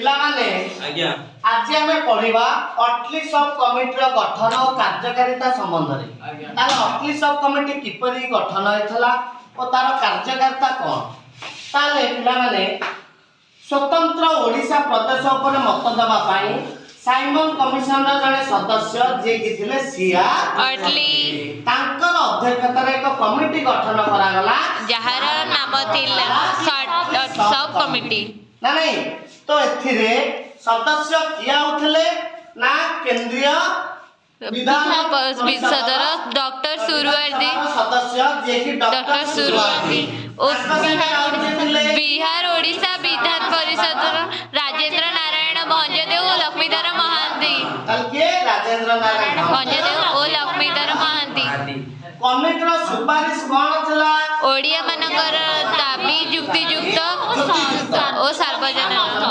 पिलामाने आज्ञा आज आमे पढिबा अटली सब कमिटी रो गठन और कार्यकारिता संबंध रे तार अटली सब कमिटी किपरि गठन होइथला और तार कार्यकारिता कोन ताले पिलामाने स्वतंत्र ओडिशा प्रदेश ऊपर मत दबा पाई साइमन कमिशन रो जने सदस्य जे कि थिले सिया अटली तांकर अध्यक्षतार एक कमिटी गठन करा गला जहार नाम थिला सब कमिटी ना नहीं तो एथिरे सदस्य किया उठले ना केंद्रीय विधान परिषदर डॉक्टर सुरवर्दी सदस्य जे कि डॉक्टर सुरवर्दी बिहार ओडिशा विधान परिषदर राजेंद्र नारायण भंजदेव और लक्ष्मीधर महांती तलके राजेंद्र नारायण भंजदेव और लक्ष्मीधर महांती कमिटी रो सुपारिश कोन छला ओडिया मानकर दाबी युक्तियुक्त और सार्वजनिक